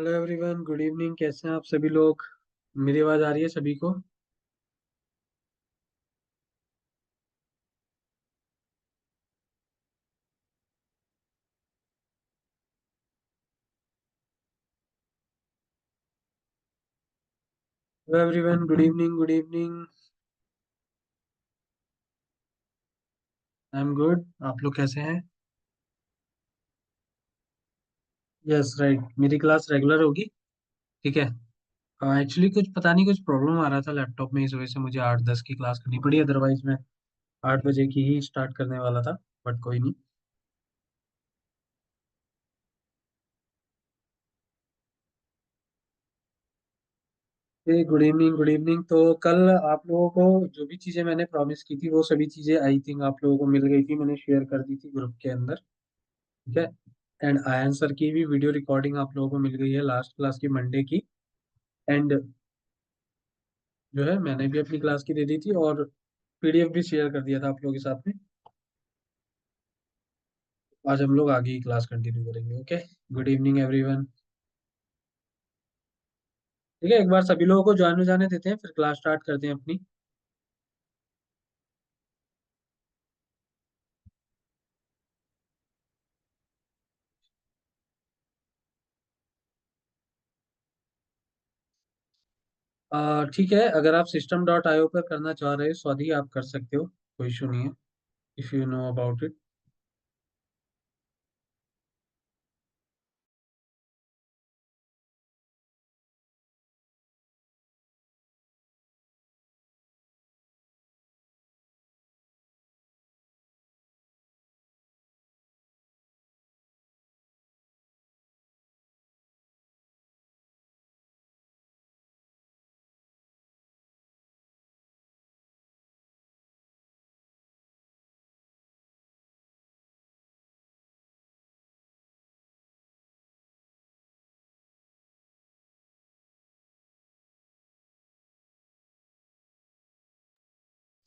Hello everyone, good evening. कैसे हैं आप सभी लोग? मेरी आवाज़ आ रही है सभी को? Hello everyone, good evening, good evening. I am good. आप लोग कैसे हैं? Yes, right. मेरी क्लास रेगुलर होगी। ठीक है। एक्चुअली कुछ पता नहीं, कुछ प्रॉब्लम आ रहा था लैपटॉप में, इस वजह से मुझे 8:10 की क्लास करनी पड़ी। अदरवाइज मैं 8 बजे की ही स्टार्ट करने वाला था, बट कोई नहीं। Good evening, good evening. तो कल आप लोगों को जो भी चीज़ें मैंने प्रॉमिस की थी, वो सभी चीज़ें आई थिंक आप लोगों को मिल गई थी। मैंने शेयर कर दी थी ग्रुप के अंदर। ठीक है। एंड आयन सर की भी वीडियो रिकॉर्डिंग आप लोगों को मिल गई है लास्ट क्लास की, मंडे की। एंड जो है मैंने भी अपनी क्लास की दे दी थी, और पीडीएफ भी शेयर कर दिया था आप लोगों के साथ में। आज हम लोग आगे की क्लास कंटिन्यू करेंगे। ओके। Good evening everyone. ठीक है, एक बार सभी लोगों को ज्वाइन हो जाने देते हैं, फिर क्लास स्टार्ट करते हैं अपनी। ठीक है, अगर आप system.io पर करना चाह रहे हो स्वाति, आप कर सकते हो। कोई इशू नहीं है, if you know about it.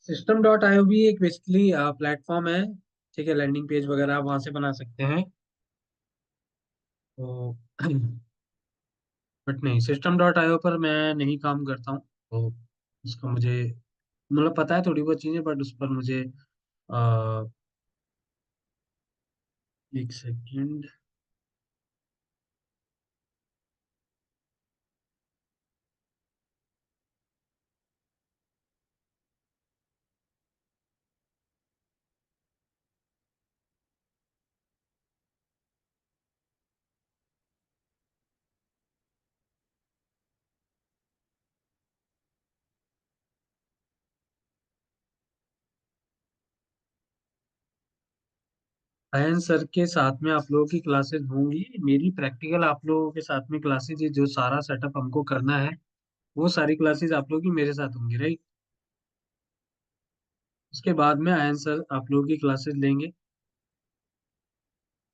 system.io भी एक बेसिकली प्लेटफॉर्म है। ठीक है, लैंडिंग पेज वगैरह आप वहाँ से बना सकते हैं। तो बट नहीं, system.io पर मैं नहीं काम करता हूँ, तो उसका मुझे मतलब पता है थोड़ी बहुत चीजें, बट उस पर मुझे एक सेकेंड। अयन सर के साथ में आप लोगों की क्लासेस होंगी। मेरी प्रैक्टिकल आप लोगों के साथ में क्लासेस, जो सारा सेटअप हमको करना है, वो सारी क्लासेस आप लोगों की मेरे साथ होंगी, राइट। उसके बाद में अयन सर आप लोगों की क्लासेस लेंगे।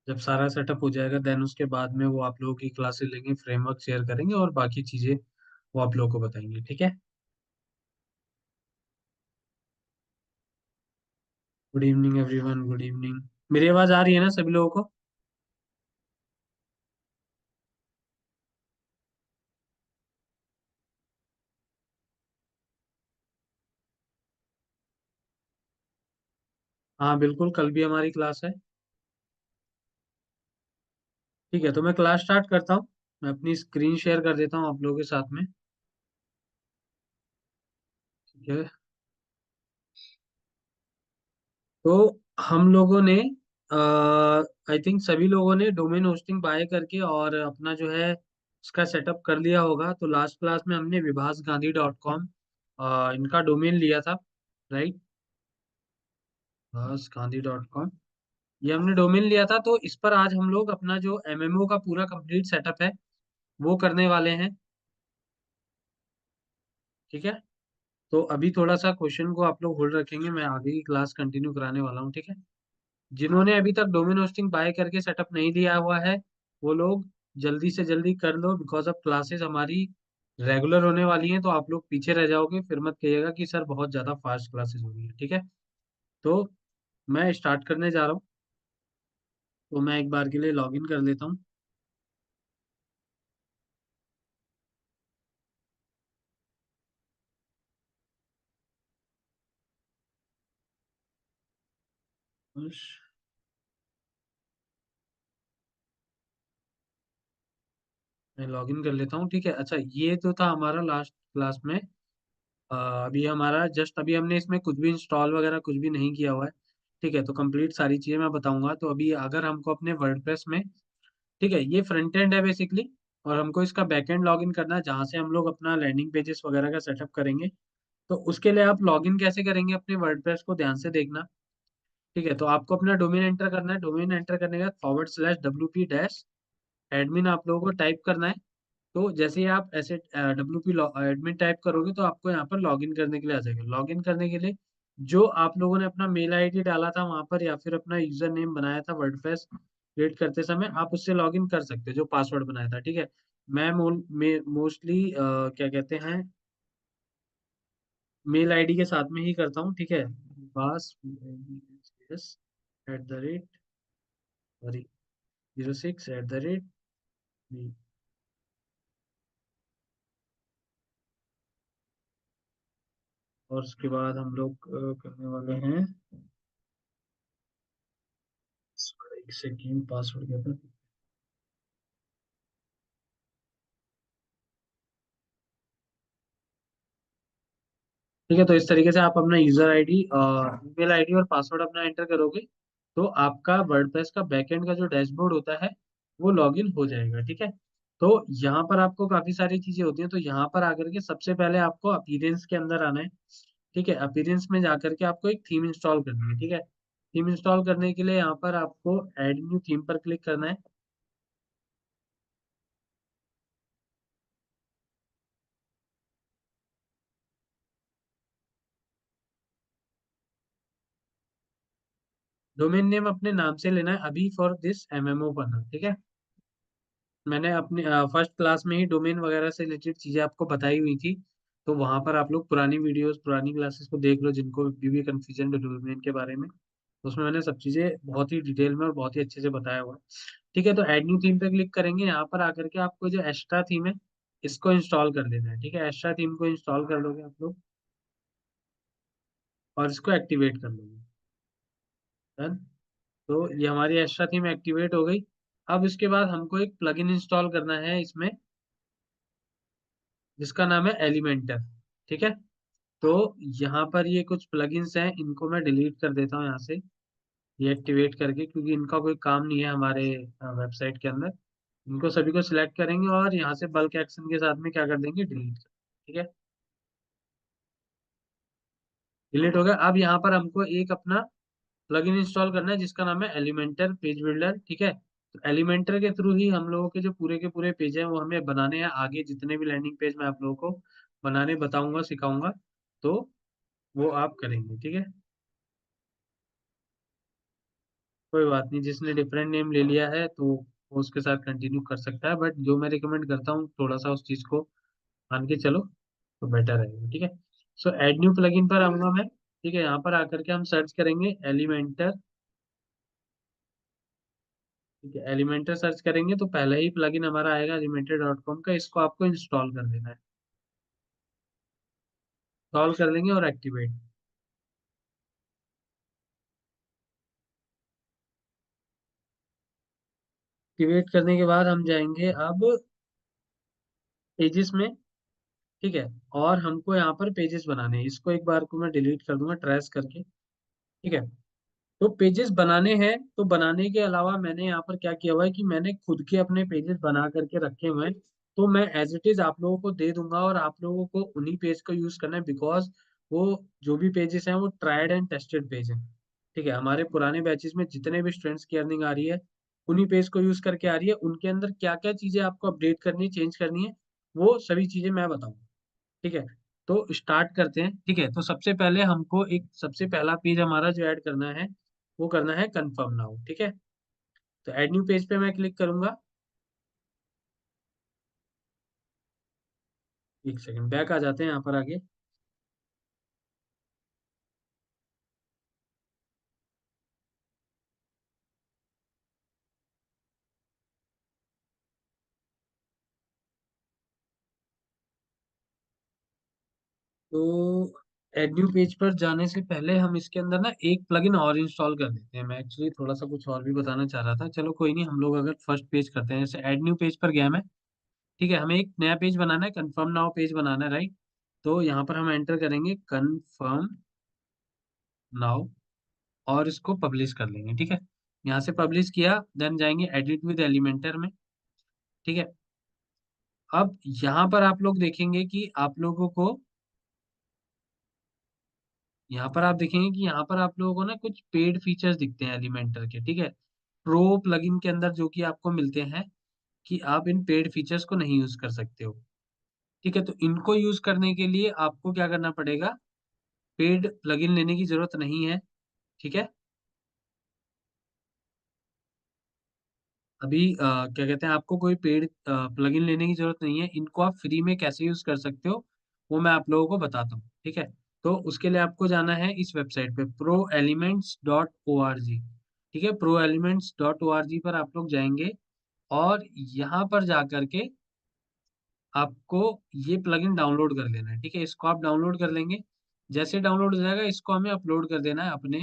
जब सारा सेटअप हो जाएगा, देन उसके बाद में वो आप लोगों की क्लासेस लेंगे, फ्रेमवर्क शेयर करेंगे, और बाकी चीजें वो आप लोगों को बताएंगे। ठीक है। Good evening everyone, good evening. मेरी आवाज आ रही है ना सभी लोगों को? हाँ बिल्कुल, कल भी हमारी क्लास है। ठीक है, तो मैं क्लास स्टार्ट करता हूँ। मैं अपनी स्क्रीन शेयर कर देता हूँ आप लोगों के साथ में। ठीक है। तो हम लोगों ने आई थिंक सभी लोगों ने डोमेन होस्टिंग बाय करके और अपना जो है उसका सेटअप कर लिया होगा। तो लास्ट क्लास में हमने viਭasgandhi.com इनका डोमेन लिया था, राइट। viਭasgandhi.com, ये हमने डोमेन लिया था। तो इस पर आज हम लोग अपना जो एमएमओ का पूरा कंप्लीट सेटअप है, वो करने वाले हैं। ठीक है। तो अभी थोड़ा सा क्वेश्चन को आप लोग होल्ड रखेंगे, मैं आगे की क्लास कंटिन्यू कराने वाला हूँ। ठीक है। जिन्होंने अभी तक डोमेन होस्टिंग बाय करके सेटअप नहीं लिया हुआ है, वो लोग जल्दी से जल्दी कर लो, बिकॉज अब क्लासेस हमारी रेगुलर होने वाली हैं। तो आप लोग पीछे रह जाओगे, फिर मत कहिएगा कि सर बहुत ज़्यादा फास्ट क्लासेस हो रही है। ठीक है। तो मैं स्टार्ट करने जा रहा हूँ। तो मैं एक बार के लिए लॉग इन कर लेता हूँ। मैं लॉगिन कर लेता हूँ, ठीक है। अच्छा, ये तो था हमारा लास्ट क्लास में। अभी हमारा जस्ट अभी हमने इसमें कुछ भी इंस्टॉल वगैरह कुछ भी नहीं किया हुआ है, ठीक है। तो कंप्लीट सारी चीजें मैं बताऊंगा। तो अभी अगर हमको अपने वर्डप्रेस में, ठीक है, ये फ्रंट एंड है बेसिकली, और हमको इसका बैक एंड लॉगिन करना है जहाँ से हम लोग अपना लैंडिंग पेजेस वगैरह का सेटअप करेंगे। तो उसके लिए आप लॉगिन कैसे करेंगे अपने वर्डप्रेस को ध्यान से देखना, ठीक है। तो आपको अपना डोमेन एंटर करना है। डोमेन एंटर करने के बाद /wp- एडमिन आप लोगों को टाइप करना है। तो जैसे ही आप ऐसे WP एडमिन टाइप करोगे तो आपको यहाँ पर लॉगिन करने के लिए आ जाएगा। लॉगिन करने के लिए जो आप लोगों ने अपना मेल आईडी डाला था वहां पर, या फिर अपना यूजर नेम बनाया था वर्डप्रेस क्रिएट करते समय, आप उससे लॉगिन कर सकते हो, जो पासवर्ड बनाया था, ठीक है। मैं मोस्टली क्या कहते हैं, मेल आईडी के साथ में ही करता हूँ, ठीक है। पास @, सॉरी, 06 @ और उसके बाद हम लोग करने वाले हैं, एक सेकेंड, पासवर्ड क्या था। ठीक है, तो इस तरीके से आप अपना यूजर आईडी, ईमेल आईडी और पासवर्ड अपना एंटर करोगे, तो आपका वर्डप्रेस का बैकएंड का जो डैशबोर्ड होता है वो लॉगिन हो जाएगा, ठीक है। तो यहाँ पर आपको काफी सारी चीजें होती हैं। तो यहाँ पर आकर के सबसे पहले आपको अपीयरेंस के अंदर आना है, ठीक है। अपीयरेंस में जाकर के आपको एक थीम इंस्टॉल करनी है, ठीक है। थीम इंस्टॉल करने के लिए यहाँ पर आपको ऐड न्यू थीम पर क्लिक करना है। डोमेन नेम अपने नाम से लेना है अभी फॉर दिस MMO पन्ना, ठीक है। मैंने अपने फर्स्ट क्लास में ही डोमेन वगैरह से रिलेटेड चीजें आपको बताई हुई थी। तो वहां पर आप लोग पुरानी वीडियोस पुरानी क्लासेस को देख लो, जिनको भी कंफ्यूजन है डोमेन के बारे में। तो उसमें मैंने सब चीजें बहुत ही डिटेल में और बहुत ही अच्छे से बताया हुआ है, ठीक है। तो ऐड न्यू थीम पे क्लिक करेंगे। यहाँ पर आकर के आपको जो एक्स्ट्रा थीम है इसको इंस्टॉल कर लेना है, ठीक है। एक्स्ट्रा थीम को इंस्टॉल कर लोगे आप लोग और इसको एक्टिवेट कर लोगे। डन। तो ये हमारी एक्स्ट्रा थीम एक्टिवेट हो गई। अब इसके बाद हमको एक प्लगइन इंस्टॉल करना है इसमें, जिसका नाम है एलिमेंटर, ठीक है। तो यहाँ पर ये कुछ प्लगइन्स हैं, इनको मैं डिलीट कर देता हूँ यहाँ से, ये एक्टिवेट करके, क्योंकि इनका कोई काम नहीं है हमारे वेबसाइट के अंदर। इनको सभी को सिलेक्ट करेंगे और यहाँ से बल्क एक्शन के साथ में क्या कर देंगे, डिलीट, ठीक है। डिलीट हो गया। अब यहाँ पर हमको एक अपना प्लगइन इंस्टॉल करना है जिसका नाम है एलिमेंटर पेज बिल्डर, ठीक है। तो एलिमेंटर के थ्रू ही हम लोगों के जो पूरे के पूरे पेज हैं वो हमें बनाने हैं। आगे जितने भी लैंडिंग पेज मैं आप लोगों को बनाने बताऊंगा सिखाऊंगा, तो वो आप करेंगे, ठीक है। कोई बात नहीं, जिसने डिफरेंट नेम ले लिया है तो वो उसके साथ कंटिन्यू कर सकता है, बट जो मैं रिकमेंड करता हूँ थोड़ा सा उस चीज को मान के चलो तो बेटर रहेगा, ठीक है। सो एड न्यू प्लगइन पर आऊंगा मैं, ठीक है। यहाँ पर आकर के हम सर्च करेंगे एलिमेंटर, ठीक है। एलिमेंटर सर्च करेंगे तो पहला ही प्लगइन हमारा आएगा elementor.com का, इसको आपको इंस्टॉल कर देना है। इंस्टॉल कर लेंगे और एक्टिवेट। एक्टिवेट करने के बाद हम जाएंगे अब पेजेस में, ठीक है। और हमको यहाँ पर पेजेस बनाने हैं। इसको एक बार को मैं डिलीट कर दूंगा ट्रेस करके, ठीक है। तो पेजेस बनाने हैं, तो बनाने के अलावा मैंने यहाँ पर क्या किया हुआ है कि मैंने खुद के अपने पेजेस बना करके रखे हुए हैं। तो मैं एज इट इज आप लोगों को दे दूंगा और आप लोगों को उन्हीं पेज का यूज करना है, बिकॉज वो जो भी पेजेस हैं वो ट्राइड एंड टेस्टेड पेज हैं, ठीक है। हमारे पुराने बैचेस में जितने भी स्टूडेंट्स की अर्निंग आ रही है उन्हीं पेज को यूज करके आ रही है। उनके अंदर क्या क्या चीजें आपको अपडेट करनी है, चेंज करनी है, वो सभी चीजें मैं बताऊंगा, ठीक है। तो स्टार्ट करते हैं, ठीक है। तो सबसे पहले हमको एक सबसे पहला पेज हमारा जो ऐड करना है वो करना है कंफर्म नाउ, ठीक है। तो ऐड न्यू पेज पे मैं क्लिक करूंगा। एक सेकंड, बैक आ जाते हैं यहाँ पर आगे। तो एड न्यू पेज पर जाने से पहले हम इसके अंदर ना एक प्लगइन और इंस्टॉल कर देते हैं। मैं एक्चुअली थोड़ा सा कुछ और भी बताना चाह रहा था, चलो कोई नहीं, हम लोग अगर फर्स्ट पेज करते हैं, जैसे एड न्यू पेज पर गया मैं। ठीक है, हमें एक नया पेज बनाना है, कंफर्म नाउ पेज बनाना है, राइट। तो यहाँ पर हम एंटर करेंगे कंफर्म नाउ और इसको पब्लिश कर लेंगे। ठीक है, यहाँ से पब्लिश किया, देन जाएंगे एडिट विद एलिमेंटर में। ठीक है, अब यहाँ पर आप लोग देखेंगे कि आप लोगों को, यहाँ पर आप देखेंगे कि यहाँ पर आप लोगों को ना कुछ पेड फीचर्स दिखते हैं एलिमेंटर के। ठीक है, प्रो प्लगइन के अंदर जो कि आपको मिलते हैं कि आप इन पेड फीचर्स को नहीं यूज कर सकते हो। ठीक है, तो इनको यूज करने के लिए आपको क्या करना पड़ेगा, पेड प्लगइन लेने की जरूरत नहीं है। ठीक है, अभी क्या कहते हैं, आपको कोई पेड प्लगइन लेने की जरूरत नहीं है। इनको आप फ्री में कैसे यूज कर सकते हो वो मैं आप लोगों को बताता हूँ। ठीक है, तो उसके लिए आपको जाना है इस वेबसाइट पे proelements.org। ठीक है, proelements.org पर आप लोग जाएंगे और यहाँ पर जा करके आपको ये प्लगइन डाउनलोड कर लेना है। ठीक है, इसको आप डाउनलोड कर लेंगे। जैसे डाउनलोड हो जाएगा, इसको हमें अपलोड कर देना है अपने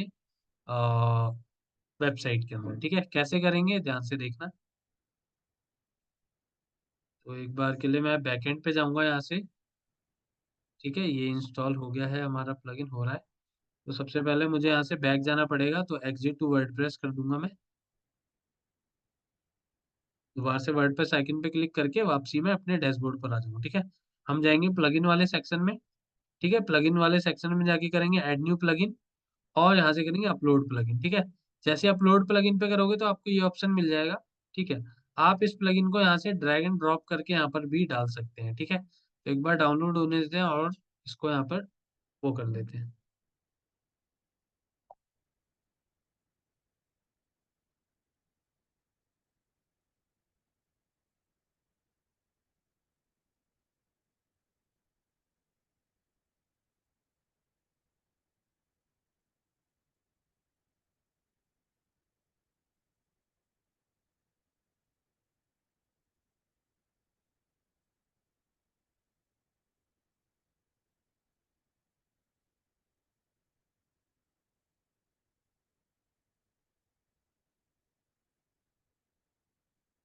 वेबसाइट के अंदर। ठीक है, कैसे करेंगे ध्यान से देखना। तो एक बार के लिए मैं बैकएंड पे जाऊंगा यहाँ से। ठीक है, ये इंस्टॉल हो गया है, हमारा प्लगइन हो रहा है। तो सबसे पहले मुझे यहाँ से बैक जाना पड़ेगा, तो एग्जिट टू वर्डप्रेस कर दूंगा मैं। दोबारा से वर्डप्रेस आइकन पे क्लिक करके वापसी में अपने डैशबोर्ड पर आ जाऊंगा। ठीक है, हम जाएंगे प्लगइन वाले सेक्शन में। ठीक है, प्लगइन वाले सेक्शन में जाके करेंगे ऐड न्यू प्लगइन और यहाँ से करेंगे अपलोड प्लगइन। ठीक है, जैसे अपलोड प्लगइन पे करोगे तो आपको ये ऑप्शन मिल जाएगा। ठीक है, आप इस प्लगइन को यहाँ से ड्रैग एंड ड्रॉप करके यहाँ पर भी डाल सकते हैं। ठीक है, तो एक बार डाउनलोड होने देते हैं और इसको यहाँ पर वो कर लेते हैं।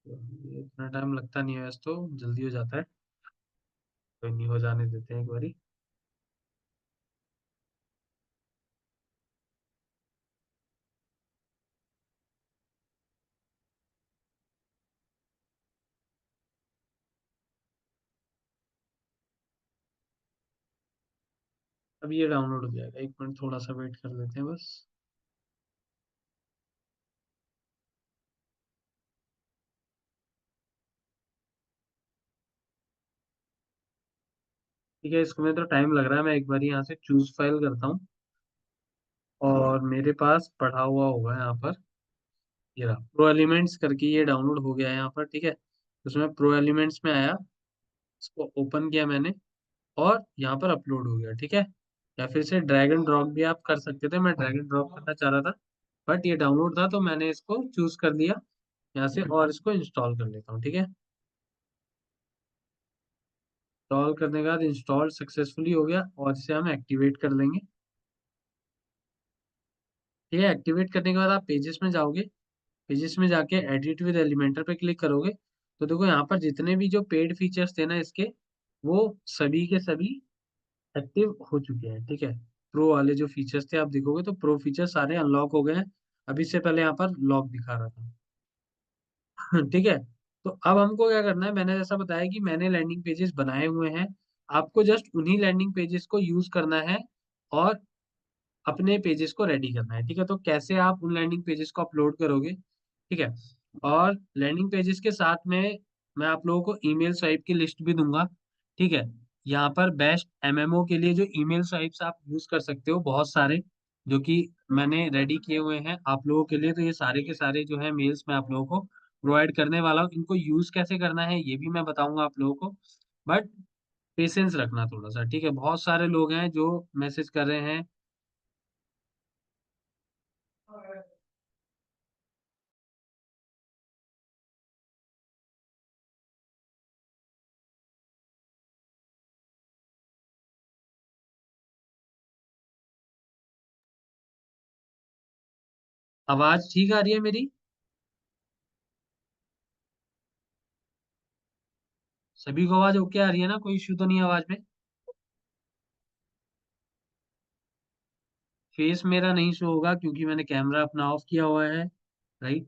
तो ये इतना टाइम लगता नहीं है वैसे, तो जल्दी हो जाता है। कोई नहीं, हो जाने देते हैं एक बारी। अब ये डाउनलोड हो जाएगा, एक मिनट थोड़ा सा वेट कर लेते हैं बस। ठीक है, इसमें तो टाइम लग रहा है, मैं एक बार यहाँ से चूज फाइल करता हूँ और मेरे पास पढ़ा हुआ होगा यहाँ पर। ये रहा प्रो एलिमेंट्स करके, ये डाउनलोड हो गया है यहाँ पर। ठीक है, उसमें प्रो एलिमेंट्स में आया, इसको ओपन किया मैंने और यहाँ पर अपलोड हो गया। ठीक है, या फिर से ड्रैग एंड ड्रॉप भी आप कर सकते थे, मैं ड्रैग एंड ड्रॉप करना चाह रहा था बट ये डाउनलोड था तो मैंने इसको चूज कर लिया यहाँ से और इसको इंस्टॉल कर लेता हूँ। ठीक है, इंस्टॉल करने के बाद इंस्टॉल सक्सेसफुली हो गया और इसे हम एक्टिवेट कर लेंगे। ठीक है, एक्टिवेट करने के बाद आप पेजेस में जाओगे, पेजेस में जाके एडिट विद एलिमेंटर पे क्लिक करोगे तो देखो यहाँ पर जितने भी जो पेड फीचर्स थे ना इसके, वो सभी के सभी एक्टिव हो चुके हैं। ठीक है, प्रो वाले जो फीचर्स थे आप देखोगे तो प्रो फीचर सारे अनलॉक हो गए हैं। अभी से पहले यहाँ पर लॉक दिखा रहा था। ठीक है, तो अब हमको क्या करना है, मैंने जैसा बताया कि मैंने लैंडिंग पेजेस बनाए हुए हैं। आपको जस्ट उन्हीं लैंडिंग पेजेस को यूज करना है और अपने पेजेस को रेडी करना है। ठीक है, तो कैसे आप उन लैंडिंग पेजेस को अपलोड करोगे। ठीक है, और लैंडिंग पेजेस के साथ में मैं आप लोगों को ईमेल स्वाइप की लिस्ट भी दूंगा। ठीक है, यहाँ पर बेस्ट एमएमओ के लिए जो ईमेल स्वाइप्स आप यूज कर सकते हो बहुत सारे, जो कि मैंने रेडी किए हुए हैं आप लोगों के लिए, तो ये सारे के सारे जो है मेल्स मैं आप लोगों को प्रोवाइड करने वाला हूँ। इनको यूज कैसे करना है ये भी मैं बताऊंगा आप लोगों को, बट पेशेंस रखना थोड़ा सा। ठीक है, बहुत सारे लोग हैं जो मैसेज कर रहे हैं। आवाज ठीक आ रही है मेरी? सभी को आवाज ओके आ रही है ना? कोई इश्यू तो नहीं है आवाज में? फेस मेरा नहीं शो होगा क्योंकि मैंने कैमरा अपना ऑफ किया हुआ है। राइट।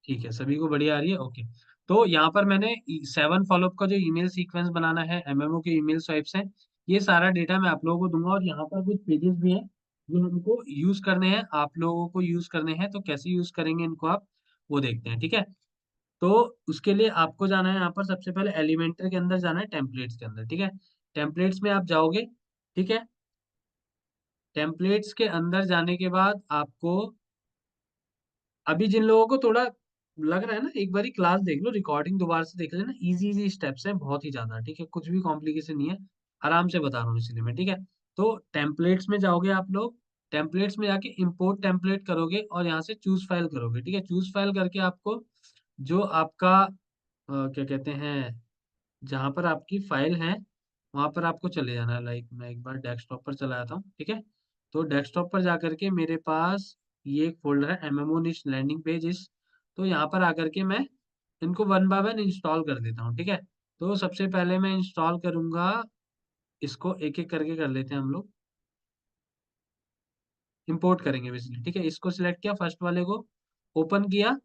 ठीक है, सभी को बढ़िया आ रही है, ओके। तो यहाँ पर मैंने 7 फॉलोअप का जो ईमेल सीक्वेंस बनाना है, एमएमओ के ईमेल स्वाइप्स हैं, ये सारा डेटा मैं आप लोगों को दूंगा। और यहाँ पर कुछ पेजेस भी हैं जो हमको यूज करने हैं, आप लोगों को यूज करने हैं। तो कैसे यूज करेंगे इनको आप, वो देखते हैं, ठीक है। तो उसके लिए आपको जाना है यहाँ पर, सबसे पहले एलिमेंटर के अंदर जाना है, टेम्पलेट्स के अंदर, ठीक है। टेम्पलेट्स में आप जाओगे, ठीक है। टेम्पलेट्स के अंदर जाने के बाद आपको, अभी जिन लोगों को थोड़ा लग रहा है ना, एक बारी क्लास देख लो, रिकॉर्डिंग दोबारा से देख लेना। इजी इजी स्टेप्स हैं, बहुत ही ज्यादा, ठीक है, कुछ भी कॉम्प्लिकेशन नहीं है। आराम से बता रहा हूँ इसलिए मैं, ठीक है। तो टेम्पलेट्स में जाओगे आप लोग, टेम्पलेट्स में जाके इंपोर्ट टेम्पलेट करोगे और यहाँ से चूज फाइल करोगे, ठीक है। चूज फाइल करके आपको जो आपका क्या कहते हैं, जहाँ पर आपकी फाइल है वहां पर आपको चले जाना है। लाइक मैं एक बार डेस्कटॉप पर चला जाता हूँ, ठीक है। तो डेस्कटॉप पर जाकर के मेरे पास ये एक फोल्डर है, एमएमओ निश लैंडिंग पेजेस। तो यहाँ पर आकर के मैं इनको वन बाय वन इंस्टॉल कर देता हूँ, ठीक है। तो सबसे पहले मैं इंस्टॉल करूंगा, इसको एक एक करके कर लेते हैं हम लोग। इंपोर्ट करेंगे बेसिकली, ठीक है। इसको सिलेक्ट किया, फर्स्ट वाले को ओपन किया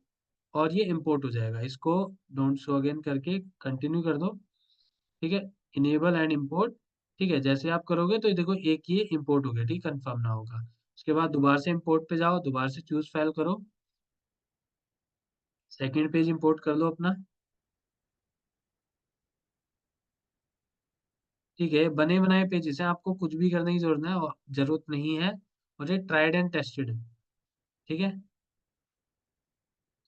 और ये इंपोर्ट हो जाएगा। इसको डोंट शो अगेन करके कंटिन्यू कर दो, ठीक है। इनेबल एंड इंपोर्ट, ठीक है। जैसे आप करोगे तो ये देखो एक ये इंपोर्ट हो गया, ठीक, कंफर्म ना होगा। उसके बाद दोबारा से इंपोर्ट पे जाओ, दोबारा से चूज फाइल करो, सेकंड पेज इंपोर्ट कर लो अपना, ठीक है। बने बनाए पेजेस हैं, आपको कुछ भी करने की जरूरत नहीं है। और ये ट्राइड एंड टेस्टेड है, ठीक है।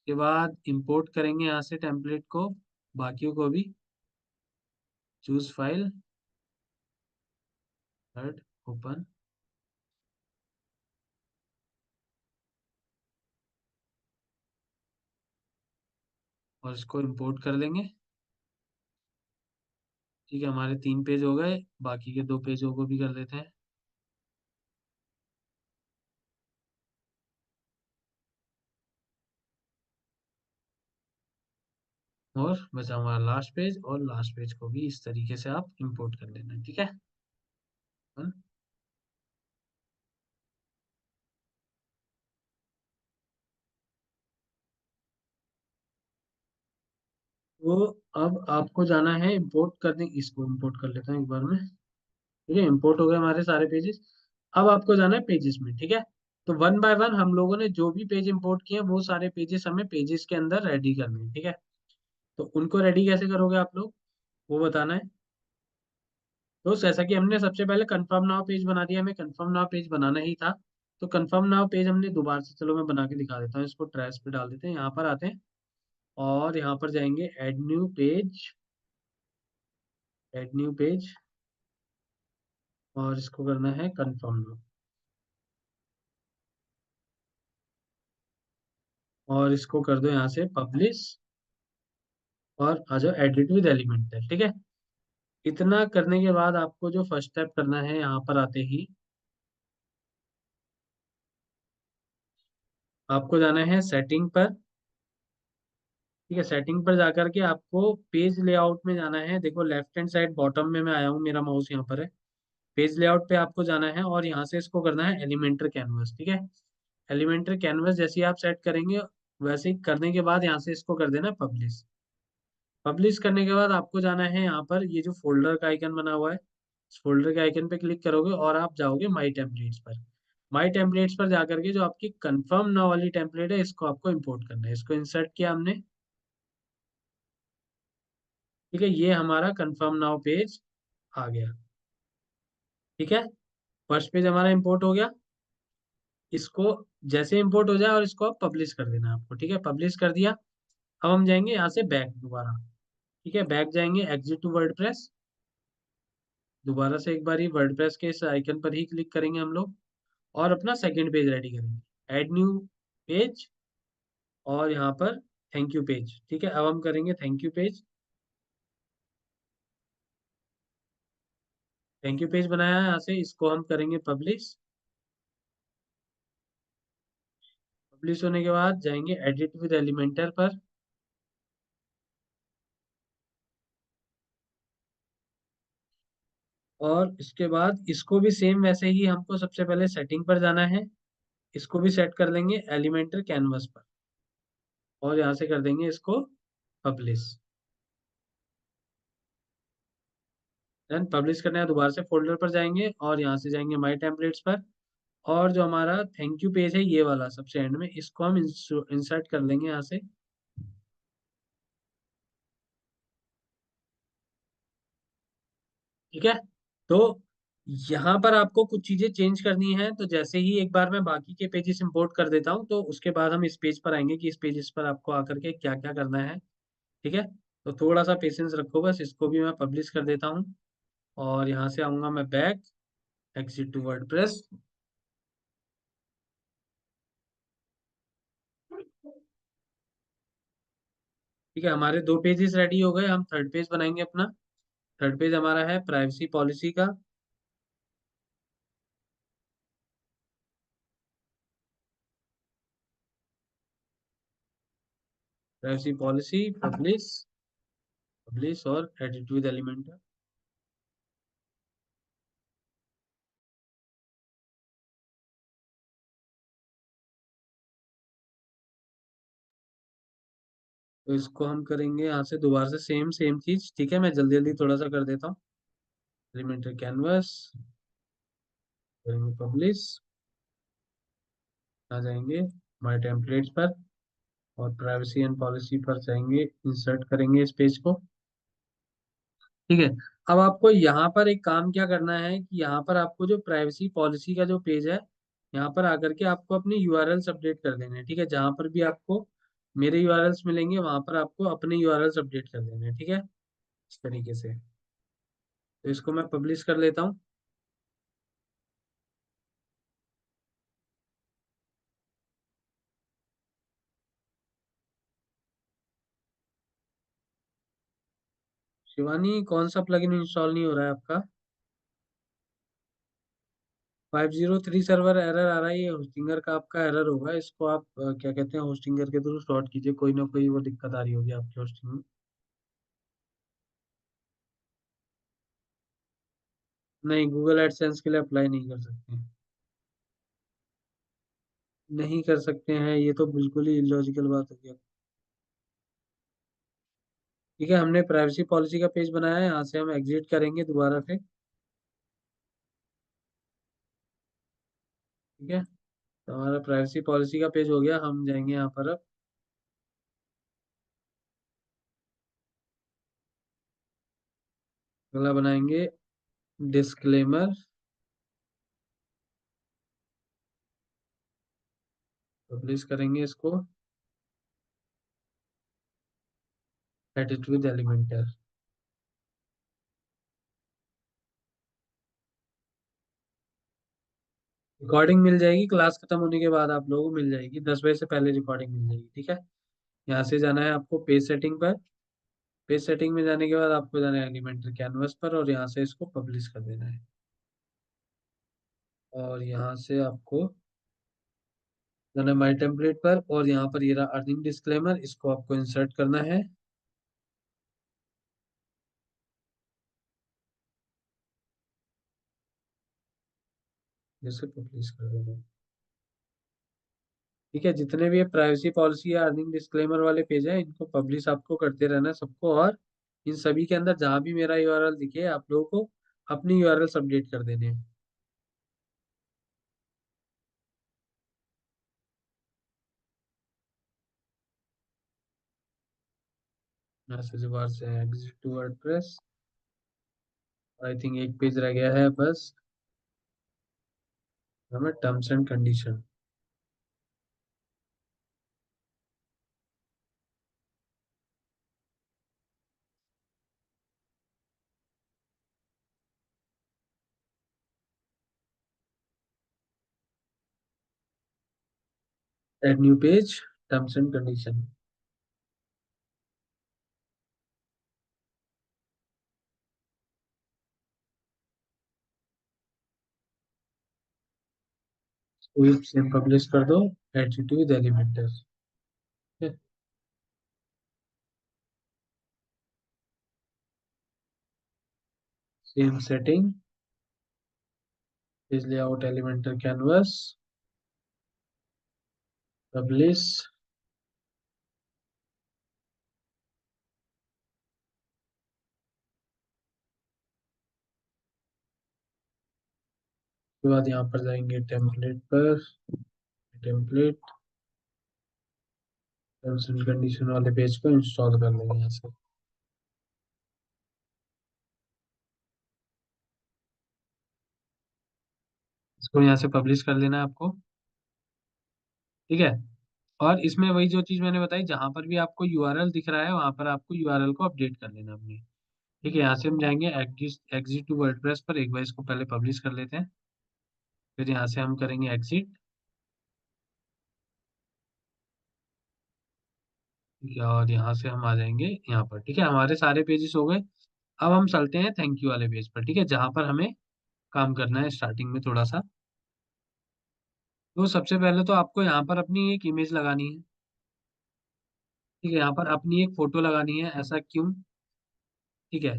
उसके बाद इंपोर्ट करेंगे यहाँ से टेम्पलेट को, बाकियों को भी। चूज फाइल, थर्ड, ओपन, और इसको इंपोर्ट कर लेंगे, ठीक है। हमारे 3 पेज हो गए, बाकी के 2 पेजों को भी कर लेते हैं। और बचा हमारा लास्ट पेज, और लास्ट पेज को भी इस तरीके से आप इंपोर्ट कर लेना, ठीक है। Done। तो अब आपको जाना है इंपोर्ट करने, इसको इंपोर्ट कर लेता हूँ एक बार में, ठीक है। इंपोर्ट हो गए हमारे सारे पेजेस। अब आपको जाना है पेजेस में, ठीक है। तो वन बाय वन हम लोगों ने जो भी पेज इंपोर्ट किए हैं वो सारे पेजेस हमें पेजेस के अंदर रेडी करने हैं, ठीक है। तो उनको रेडी कैसे करोगे आप लोग, वो बताना है। तो जैसा कि हमने सबसे पहले कंफर्म नाउ पेज बना दिया, हमें कंफर्म नाउ पेज बनाना ही था। तो कंफर्म नाउ पेज हमने दोबारा से, चलो मैं बना के दिखा देता हूँ। इसको ट्रैश पे डाल देते हैं, यहाँ पर आते हैं और यहाँ पर जाएंगे add new page, add new page, और इसको करना है कंफर्म नाउ। और इसको कर दो यहाँ से पब्लिश, और आ जाओ एडिट विद एलिमेंटल, ठीक है। इतना करने के बाद आपको जो फर्स्ट स्टेप करना है, यहाँ पर आते ही आपको जाना है सेटिंग पर, ठीक है। सेटिंग पर जाकर के आपको पेज लेआउट में जाना है। देखो लेफ्ट हैंड साइड बॉटम में मैं आया हूँ, मेरा माउस यहाँ पर है। पेज लेआउट पे आपको जाना है और यहाँ से इसको करना है एलिमेंटर कैनवस, ठीक है। एलिमेंटर कैनवस जैसे ही आप सेट करेंगे, वैसे ही करने के बाद यहाँ से इसको कर देना पब्लिश। पब्लिश करने के बाद आपको जाना है यहाँ पर, ये जो फोल्डर का आइकन बना हुआ है, इस फोल्डर के आइकन पे क्लिक करोगे और आप जाओगे माई टेम्पलेट्स पर। माई टेम्पलेट्स पर जाकर के जो आपकी कंफर्म नाउ वाली टेम्पलेट है, इसको आपको इंपोर्ट करना है। इसको इंसर्ट किया हमने, ठीक है। ये हमारा कंफर्म नाउ पेज आ गया, ठीक है। फर्स्ट पेज हमारा इंपोर्ट हो गया। इसको जैसे इंपोर्ट हो जाए और इसको आप पब्लिश कर देना आपको, ठीक है। पब्लिश कर दिया। अब हम जाएंगे यहाँ से बैक दोबारा, ठीक है। बैक जाएंगे, एग्जिट टू वर्डप्रेस, दोबारा से एक बार ही वर्डप्रेस के इस आइकन पर ही क्लिक करेंगे हम लोग और अपना सेकंड पेज रेडी करेंगे, ऐड न्यू पेज, और यहाँ पर थैंक यू पेज, ठीक है। अब हम करेंगे thank you page. Thank you page बनाया है, यहाँ से इसको हम करेंगे पब्लिश। पब्लिश होने के बाद जाएंगे एडिट विद एलिमेंटर पर। और इसके बाद इसको भी सेम वैसे ही हमको सबसे पहले सेटिंग पर जाना है। इसको भी सेट कर लेंगे एलिमेंटर कैनवस पर, और यहाँ से कर देंगे इसको पब्लिश। देन पब्लिश करने के बाद दोबारा से फोल्डर पर जाएंगे और यहाँ से जाएंगे माई टेम्पलेट्स पर। और जो हमारा थैंक यू पेज है ये वाला सबसे एंड में, इसको हम इंसर्ट कर लेंगे यहाँ से। ठीक है। तो यहाँ पर आपको कुछ चीजें चेंज करनी है, तो जैसे ही एक बार मैं बाकी के पेजेस इंपोर्ट कर देता हूँ तो उसके बाद हम इस पेज पर आएंगे कि इस पेजेस पर आपको आकर के क्या क्या करना है। ठीक है। तो थोड़ा सा पेशेंस रखो, बस इसको भी मैं पब्लिश कर देता हूँ। और यहाँ से आऊंगा मैं बैक, एग्जिट टू वर्डप्रेस। ठीक है, हमारे दो पेजेस रेडी हो गए, हम थर्ड पेज बनाएंगे अपना। थर्ड पेज हमारा है प्राइवेसी पॉलिसी का। प्राइवेसी पॉलिसी, पब्लिश, पब्लिश और एडिट विद एलिमेंटर। तो इसको हम करेंगे यहाँ से दोबारा से सेम सेम चीज। ठीक है, मैं जल्दी जल्दी थोड़ा सा कर देता हूँ। एलिमेंटर कैनवस, करेंगे पब्लिश, आ जाएंगे माय टेम्पलेट्स पर, और प्राइवेसी एंड पॉलिसी पर जाएंगे, इंसर्ट करेंगे इस पेज को। ठीक है। अब आपको यहाँ पर एक काम क्या करना है कि यहाँ पर आपको जो प्राइवेसी पॉलिसी का जो पेज है, यहाँ पर आकर के आपको अपने यूआरएल्स अपडेट कर देने हैं। ठीक है, जहाँ पर भी आपको मेरे यूआरएल्स मिलेंगे वहां पर आपको अपने यूआरएल्स अपडेट कर देने हैं। ठीक है, इस तरीके से। तो इसको मैं पब्लिश कर लेता हूँ। शिवानी, कौन सा प्लगइन इंस्टॉल नहीं हो रहा है आपका? 503 सर्वर एरर आ रहा है, ये होस्टिंगर का आपका एरर होगा। इसको आप क्या कहते हैं, होस्टिंगर के थ्रू सॉर्ट कीजिए, कोई ना कोई वो दिक्कत आ रही होगी आपकी होस्टिंग में। नहीं, गूगल एडसेंस के लिए अप्लाई नहीं कर सकते। नहीं कर सकते हैं, ये तो बिल्कुल ही इलॉजिकल बात हो गया। ठीक है, हमने प्राइवेसी पॉलिसी का पेज बनाया है, यहाँ से हम एग्जिट करेंगे दोबारा से। ठीक है, तो हमारा प्राइवेसी पॉलिसी का पेज हो गया। हम जाएंगे यहाँ पर, अब अगला बनाएंगे डिस्क्लेमर, पब्लिश करेंगे इसको, एडिट विद एलिमेंटर। रिकॉर्डिंग मिल जाएगी क्लास खत्म होने के बाद, आप लोगों को मिल जाएगी 10 बजे से पहले रिकॉर्डिंग मिल जाएगी। ठीक है, यहाँ से जाना है आपको पेज सेटिंग पर। पेज सेटिंग में जाने के बाद आपको जाना है एलिमेंटर कैनवस पर, और यहाँ से इसको पब्लिश कर देना है। और यहाँ से आपको जाना है माई टेम्पलेट पर, और यहाँ पर ये रहा अर्निंग डिस्क्लेमर, इसको आपको इंसर्ट करना है। जैसे पब्लिश कर देना है। ठीक है, जितने भी ये प्राइवेसी पॉलिसी या अर्निंग डिस्क्लेमर वाले पेज है, इनको पब्लिश आपको करते रहना है सबको। और इन सभी के अंदर जहां भी मेरा यूआरएल दिखे, आप लोगों को अपनी यूआरएल अपडेट कर देने हैं। मैसेज बार से exit to WordPress. I think एक पेज रह गया है बस, हमें terms and condition. Add new page, terms and condition. Same publish कर दो। Attitude Elementor. Same setting page layout Elementor canvas publish. उसके बाद यहाँ पर जाएंगे टेम्पलेट पर। टेम्पलेट टर्म्स एंड कंडीशन वाले पेज को इंस्टॉल कर लेंगे यहाँ से। इसको यहाँ से पब्लिश कर लेना है आपको। ठीक है। और इसमें वही जो चीज मैंने बताई, जहां पर भी आपको यूआरएल दिख रहा है वहां पर आपको यूआरएल को अपडेट कर लेना अपनी। ठीक है, यहाँ से हम जाएंगे एग्जिट एग्जिट टू वर्डप्रेस पर। एक बार इसको पहले पब्लिश कर लेते हैं, फिर यहाँ से हम करेंगे एग्जिट। ठीक है, और यहाँ से हम आ जाएंगे यहाँ पर। ठीक है, हमारे सारे पेजेस हो गए। अब हम चलते हैं थैंक यू वाले पेज पर। ठीक है, जहां पर हमें काम करना है स्टार्टिंग में थोड़ा सा। तो सबसे पहले तो आपको यहाँ पर अपनी एक इमेज लगानी है। ठीक है, यहाँ पर अपनी एक फोटो लगानी है। ऐसा क्यों? ठीक है,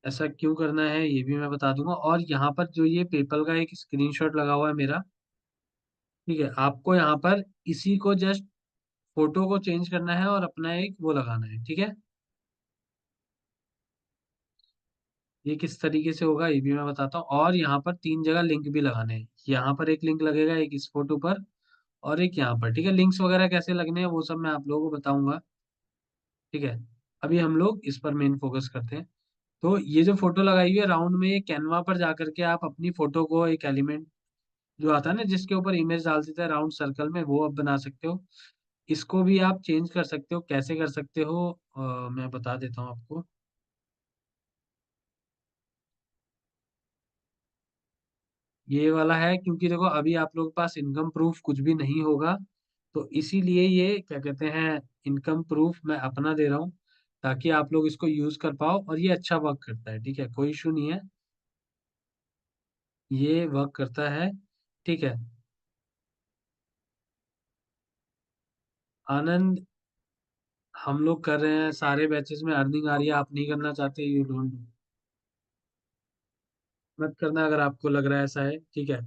ऐसा क्यों करना है ये भी मैं बता दूंगा। और यहाँ पर जो ये पेपल का एक स्क्रीनशॉट लगा हुआ है मेरा, ठीक है, आपको यहाँ पर इसी को जस्ट फोटो को चेंज करना है और अपना एक वो लगाना है। ठीक है, ये किस तरीके से होगा ये भी मैं बताता हूँ। और यहाँ पर तीन जगह लिंक भी लगाने हैं। यहाँ पर एक लिंक लगेगा, एक इस फोटो पर और एक यहाँ पर। ठीक है, लिंक्स वगैरह कैसे लगने हैं वो सब मैं आप लोगों को बताऊंगा। ठीक है, अभी हम लोग इस पर मेन फोकस करते हैं। तो ये जो फोटो लगाई हुई है राउंड में, ये कैनवा पर जाकर के आप अपनी फोटो को एक एलिमेंट जो आता है ना जिसके ऊपर इमेज डाल देता है राउंड सर्कल में, वो आप बना सकते हो। इसको भी आप चेंज कर सकते हो। कैसे कर सकते हो मैं बता देता हूँ आपको। ये वाला है क्योंकि देखो अभी आप लोगों के पास इनकम प्रूफ कुछ भी नहीं होगा, तो इसीलिए ये क्या कहते हैं, इनकम प्रूफ मैं अपना दे रहा हूँ ताकि आप लोग इसको यूज कर पाओ। और ये अच्छा वर्क करता है। ठीक है, कोई इशू नहीं है, ये वर्क करता है। ठीक है, आनंद, हम लोग कर रहे हैं, सारे बैचेस में अर्निंग आ रही है। आप नहीं करना चाहते, यू डोंट मत करना अगर आपको लग रहा है ऐसा है। ठीक है,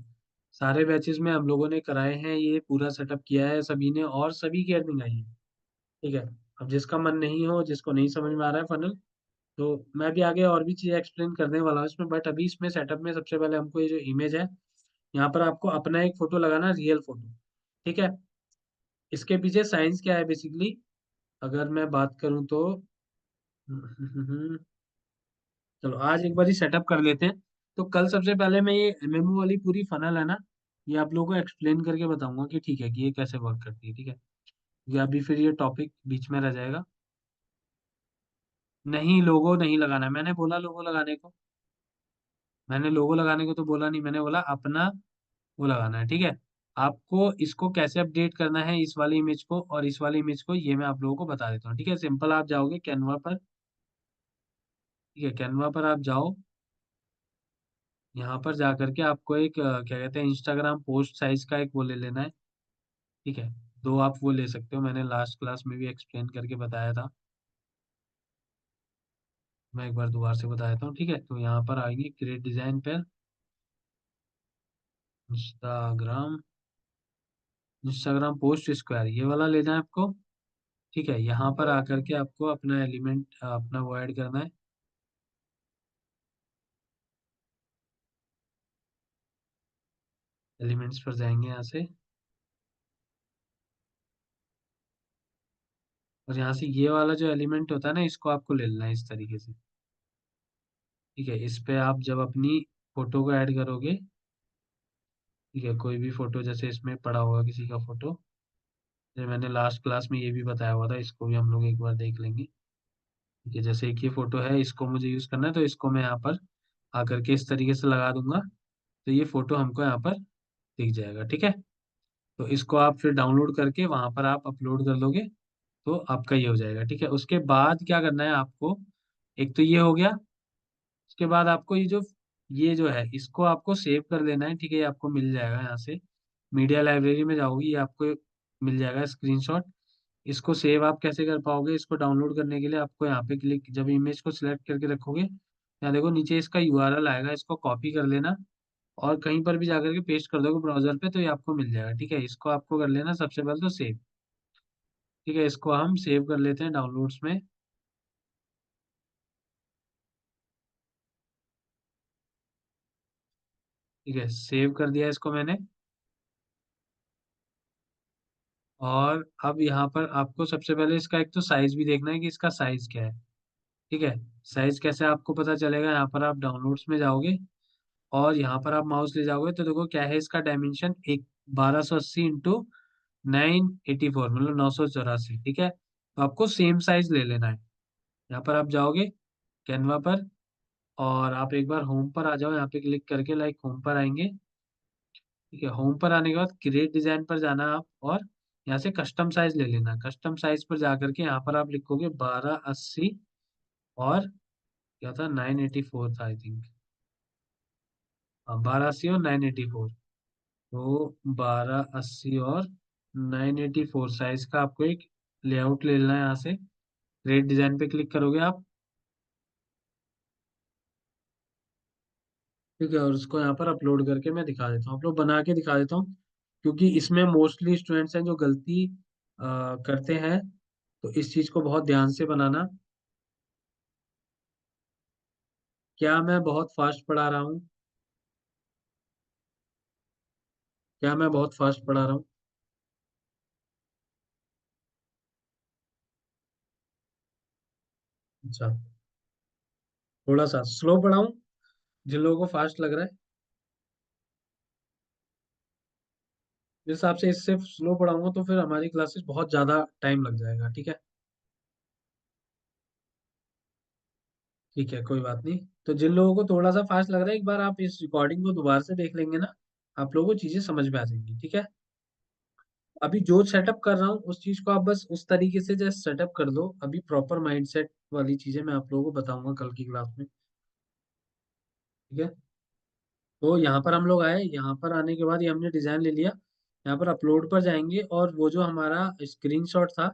सारे बैचेस में हम लोगों ने कराए हैं, ये पूरा सेटअप किया है सभी ने और सभी की अर्निंग आई है। ठीक है, अब जिसका मन नहीं हो, जिसको नहीं समझ में आ रहा है फनल, तो मैं भी आगे और भी चीजें एक्सप्लेन करने वाला हूँ इसमें। बट अभी इसमें सेटअप में सबसे पहले हमको ये जो इमेज है, यहाँ पर आपको अपना एक फोटो लगाना, रियल फोटो। ठीक है, इसके पीछे साइंस क्या है बेसिकली, अगर मैं बात करूँ तो चलो आज एक बार ही सेटअप कर लेते हैं। तो कल सबसे पहले मैं ये एमएमओ वाली पूरी फनल है ना, ये आप लोगों को एक्सप्लेन करके बताऊंगा कि ठीक है कि ये कैसे वर्क करती है। ठीक है, ये अभी फिर ये टॉपिक बीच में रह जाएगा। नहीं, लोगो नहीं लगाना है। मैंने बोला लोगो लगाने को, मैंने लोगो लगाने को तो बोला नहीं, मैंने बोला अपना वो लगाना है। ठीक है, आपको इसको कैसे अपडेट करना है इस वाली इमेज को और इस वाली इमेज को, ये मैं आप लोगों को बता देता हूँ। ठीक है, सिंपल, आप जाओगे कैनवा पर। ठीक है, कैनवा पर आप जाओ। यहाँ पर जा करके आपको एक क्या कहते हैं, इंस्टाग्राम पोस्ट साइज का एक वो ले लेना है। ठीक है, दो आप वो ले सकते हो, मैंने लास्ट क्लास में भी एक्सप्लेन करके बताया था। मैं एक बार दोबारा से बता देता हूँ। ठीक है, तो यहाँ पर आएंगे क्रिएट डिजाइन पर, इंस्टाग्राम, इंस्टाग्राम पोस्ट स्क्वायर, ये वाला लेना है आपको। ठीक है, यहाँ पर आकर के आपको अपना एलिमेंट अपना वो ऐड करना है। एलिमेंट्स पर जाएंगे यहाँ से, और यहाँ से ये वाला जो एलिमेंट होता है ना, इसको आपको ले लेना है इस तरीके से। ठीक है, इस पे आप जब अपनी फोटो को ऐड करोगे, ठीक है, कोई भी फोटो जैसे इसमें पड़ा होगा किसी का फोटो, जैसे मैंने लास्ट क्लास में ये भी बताया हुआ था, इसको भी हम लोग एक बार देख लेंगे। ठीक है, जैसे एक ये फोटो है, इसको मुझे यूज करना है, तो इसको मैं यहाँ पर आकर के इस तरीके से लगा दूंगा, तो ये फोटो हमको यहाँ पर दिख जाएगा। ठीक है, तो इसको आप फिर डाउनलोड करके वहां पर आप अपलोड कर दोगे, तो आपका ये हो जाएगा। ठीक है, उसके बाद क्या करना है आपको, एक तो ये हो गया। उसके बाद आपको ये जो है इसको आपको सेव कर लेना है। ठीक है, ये आपको मिल जाएगा यहाँ से, मीडिया लाइब्रेरी में जाओगी, ये आपको मिल जाएगा स्क्रीनशॉट। इसको सेव आप कैसे कर पाओगे, इसको डाउनलोड करने के लिए आपको यहाँ पे क्लिक, जब इमेज को सिलेक्ट करके रखोगे, यहाँ देखो नीचे इसका यूआरएल आएगा, इसको कॉपी कर लेना और कहीं पर भी जाकर के पेस्ट कर दोगे ब्राउजर पे तो ये आपको मिल जाएगा। ठीक है, इसको आपको कर लेना सबसे पहले तो सेव। ठीक है, इसको हम सेव कर लेते हैं डाउनलोड्स में। ठीक है, सेव कर दिया इसको मैंने। और अब यहाँ पर आपको सबसे पहले इसका एक तो साइज भी देखना है कि इसका साइज क्या है। ठीक है, साइज कैसे आपको पता चलेगा, यहाँ पर आप डाउनलोड्स में जाओगे और यहाँ पर आप माउस ले जाओगे तो देखो क्या है इसका डायमेंशन, एक 1280 × 984, मतलब 984। ठीक है, तो आपको सेम साइज ले लेना है। यहाँ पर आप जाओगे कैनवा पर और आप एक बार होम पर आ जाओ, यहाँ पे क्लिक करके लाइक होम पर आएंगे। ठीक है, होम पर आने के बाद क्रिएट डिजाइन पर जाना आप और यहाँ से कस्टम साइज ले लेना। कस्टम साइज पर जाकर के यहाँ पर आप लिखोगे 1280 और क्या था, 984 था आई थिंक। हाँ, 1280 और 984। तो 1280 और 984 साइज का आपको एक लेआउट ले लेना है। यहाँ से क्रिएट डिजाइन पे क्लिक करोगे आप। ठीक है, और उसको यहाँ पर अपलोड करके मैं दिखा देता हूँ, अपलोड बना के दिखा देता हूँ, क्योंकि इसमें मोस्टली स्टूडेंट्स हैं जो गलती करते हैं, तो इस चीज को बहुत ध्यान से बनाना। क्या मैं बहुत फास्ट पढ़ा रहा हूँ? क्या मैं बहुत फास्ट पढ़ा रहा हूँ? अच्छा, थोड़ा सा स्लो पढ़ाऊँ जिन लोगों को फास्ट लग रहा है? जिस हिसाब से इससे स्लो पढ़ाऊंगा तो फिर हमारी क्लासेस बहुत ज्यादा टाइम लग जाएगा। ठीक है। ठीक है, कोई बात नहीं। तो जिन लोगों को थोड़ा सा फास्ट लग रहा है, एक बार आप इस रिकॉर्डिंग को दोबारा से देख लेंगे ना, आप लोगों को चीजें समझ में आ जाएंगी। ठीक है, अभी जो सेटअप कर रहा हूँ उस चीज को आप बस उस तरीके से जस्ट सेटअप कर दो। अभी प्रॉपर माइंडसेट वाली चीजें मैं आप लोगों को बताऊंगा कल की क्लास में। ठीक है, तो यहाँ पर हम लोग आए, यहाँ पर आने के बाद ये हमने डिजाइन ले लिया। यहाँ पर अपलोड पर जाएंगे और वो जो हमारा स्क्रीनशॉट था,